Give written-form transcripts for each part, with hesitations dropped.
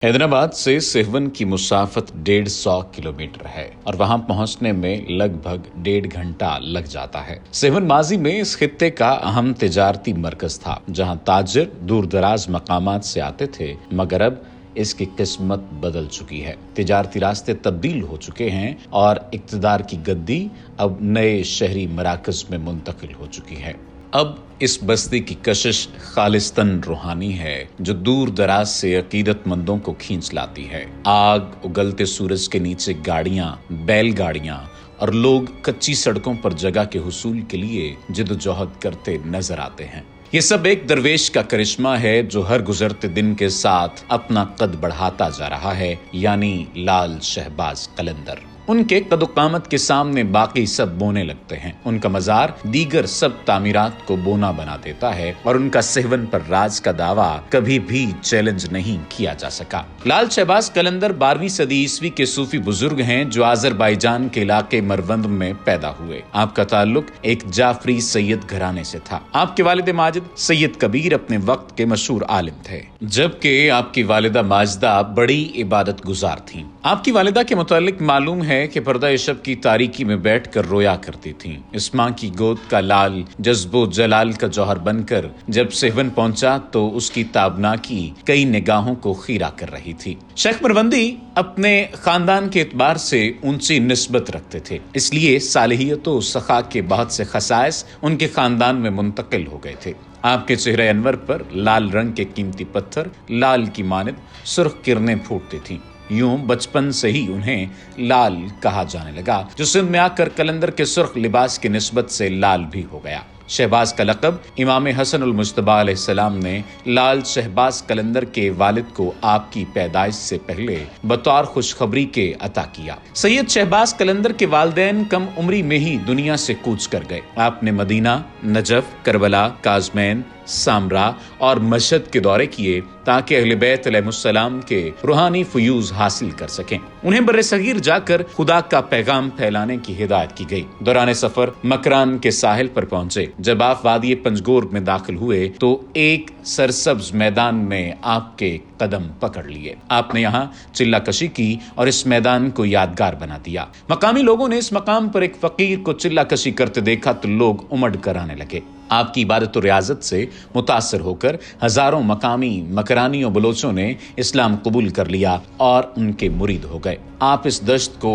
حیدرآباد سے سہون کی مسافت 150 کلومیٹر ہے اور وہاں پہنچنے میں لگ بھگ 1.5 گھنٹہ لگ جاتا ہے۔ سہون ماضی میں اس خطے کا اہم تجارتی مرکز تھا جہاں تاجر دور دراز مقامات سے آتے تھے، مگر اب اس کی قسمت بدل چکی ہے۔ تجارتی راستے تبدیل ہو چکے ہیں اور اقتدار کی گدی اب نئے شہری مراکز میں منتقل ہو چکی ہے۔ اب اس بستی کی کشش خالصتاً روحانی ہے جو دور دراز سے عقیدت مندوں کو کھینچ لاتی ہے۔ آگ اگلتے سورج کے نیچے گاڑیاں، بیل گاڑیاں اور لوگ کچی سڑکوں پر جگہ کے حصول کے لیے جدوجہد کرتے نظر آتے ہیں۔ یہ سب ایک درویش کا کرشمہ ہے جو ہر گزرتے دن کے ساتھ اپنا قد بڑھاتا جا رہا ہے، یعنی لال شہباز قلندر۔ ان کے قد و قامت کے سامنے باقی سب بونے لگتے ہیں۔ ان کا مزار دیگر سب تعمیرات کو بونا بنا دیتا ہے اور ان کا سہون پر راج کا دعویٰ کبھی بھی چیلنج نہیں کیا جا سکا۔ لال شہباز قلندر 12ویں صدی عیسوی کے صوفی بزرگ ہیں جو آذربائیجان کے علاقے مروند میں پیدا ہوئے۔ آپ کا تعلق ایک جعفری سید گھرانے سے تھا۔ آپ کے والد ماجد سید کبیر اپنے وقت کے مشہور عالم تھے، جبکہ آپ کی والدہ ماجدہ بڑی عبادت گزار تھیں۔ آپ کی والدہ کے متعلق معلوم ہے کہ پردہ شب کی تاریکی میں بیٹھ کر رویا کرتی تھیں۔ اس ماں کی گود کا لال جذب و جلال کا جوہر بن کر جب سہون پہنچا تو اس کی تابناکی کئی نگاہوں کو خیرہ کر رہی تھی۔ شیخ مروندی اپنے خاندان کے اعتبار سے اونچی نسبت رکھتے تھے، اس لیے صالحیت و سخا کے بہت سے خصائص ان کے خاندان میں منتقل ہو گئے تھے۔ آپ کے چہرے انور پر لال رنگ کے قیمتی پتھر لال کی مانند سرخ کرنیں پھوٹتی تھیں۔ یوں بچپن سے ہی انہیں لال کہا جانے لگا، جو سندھ میں آ کر قلندر کے سرخ لباس کی نسبت سے لال بھی ہو گیا۔ شہباز کا لقب امام حسن المجتبی علیہ السلام نے لال شہباز قلندر کے والد کو آپ کی پیدائش سے پہلے بطور خوشخبری کے عطا کیا۔ سید شہباز قلندر کے والدین کم عمری میں ہی دنیا سے کوچ کر گئے۔ آپ نے مدینہ، نجف، کربلا، کاظمین، سامرا اور مشہد کے دورے کیے تاکہ اہل بیت علیہ السلام کے روحانی فیوز حاصل کر سکیں۔ انہیں بر صغیر جا کر خدا کا پیغام پھیلانے کی ہدایت کی گئی۔ دوران سفر مکران کے ساحل پر پہنچے۔ جب آپ وادی پنجگور میں داخل ہوئے تو ایک سرسبز میدان میں آپ کے قدم پکڑ لیے۔ آپ نے یہاں چلہ کشی کی اور اس میدان کو یادگار بنا دیا۔ مقامی لوگوں نے اس مقام پر ایک فقیر کو چلہ کشی کرتے دیکھا تو لوگ امڑ کر آنے لگے۔ آپ کی عبادت و ریاضت سے متاثر ہو کر ہزاروں مقامی مکرانی و بلوچوں نے اسلام قبول کر لیا اور ان کے مرید ہو گئے۔ آپ اس دشت کو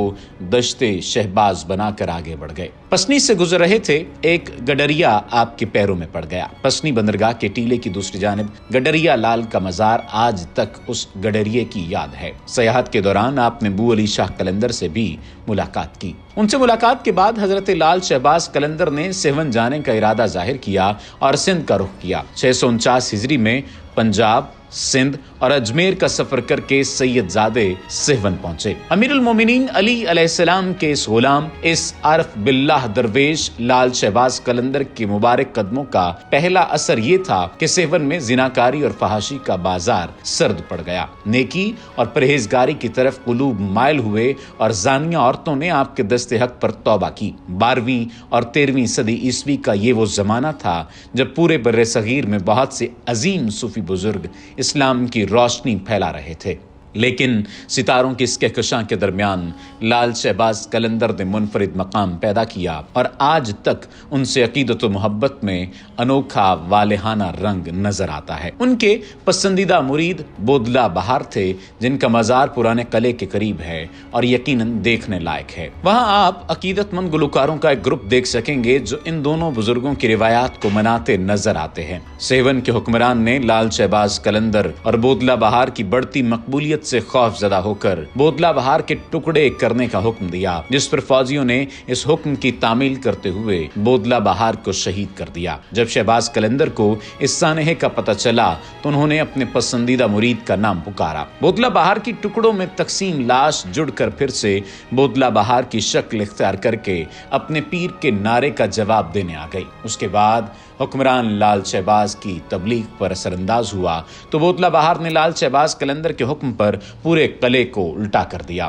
دشت شہباز بنا کر آگے بڑھ گئے۔ پسنی سے گزر رہے تھے، ایک گڈریا آپ کے پیروں میں پڑ گیا۔ پسنی بندرگاہ کے ٹیلے کی دوسری جانب گڈریا لال کا مزار آج تک اس گڈریے کی یاد ہے۔ سیاحت کے دوران آپ نے بو علی شاہ قلندر سے بھی ملاقات کی۔ ان سے ملاقات کے بعد حضرت لال شہباز قلندر نے سہون جانے کا ارادہ ظاہر کیا اور سندھ کا رخ کیا۔ 649 ہجری میں پنجاب، سندھ اور اجمیر کا سفر کر کے سید زادے سہون پہنچے۔ امیر المومنین علی علیہ السلام کے اس غلام، اس عارف باللہ درویش لال شہباز قلندر کے مبارک قدموں کا پہلا اثر یہ تھا کہ سہون میں زناکاری اور فحاشی کا بازار سرد پڑ گیا۔ نیکی اور پرہیزگاری کی طرف قلوب مائل ہوئے اور زانیہ عورتوں نے آپ کے دست حق پر توبہ کی۔ 12ویں اور 13ویں صدی عیسوی کا یہ وہ زمانہ تھا جب پورے بر صغیر میں بہت سے عظیم صوفی بزرگ اسلام کی روشنی پھیلا رہے تھے، لیکن ستاروں کی اس کہکشاں کے درمیان لال شہباز قلندر نے منفرد مقام پیدا کیا اور آج تک ان سے عقیدت و محبت میں انوکھا والہانہ رنگ نظر آتا ہے۔ ان کے پسندیدہ مرید بودلہ بہار تھے، جن کا مزار پرانے قلعے کے قریب ہے اور یقیناً دیکھنے لائق ہے۔ وہاں آپ عقیدت مند گلوکاروں کا ایک گروپ دیکھ سکیں گے جو ان دونوں بزرگوں کی روایات کو مناتے نظر آتے ہیں۔ سہون کے حکمران نے لال شہباز قلندر اور بودلہ بہار کی بڑھتی مقبولیت سے خوف زدہ ہو کر بودلہ بہار کے ٹکڑے کرنے کا حکم دیا، جس پر فوجیوں نے اس حکم کی تعمیل کرتے ہوئے بودلہ بہار کو شہید کر دیا۔ جب شہباز قلندر کو اس سانحے کا پتہ چلا تو انہوں نے اپنے پسندیدہ مرید کا نام پکارا۔ بودلہ بہار کی ٹکڑوں میں تقسیم لاش جڑ کر پھر سے بودلہ بہار کی شکل اختیار کر کے اپنے پیر کے نعرے کا جواب دینے آ گئی۔ اس کے بعد حکمران لال شہباز کی تبلیغ پر اثر انداز ہوا تو بودلہ بہار نے لال شہباز قلندر کے حکم پر پورے قلعے کو الٹا کر دیا۔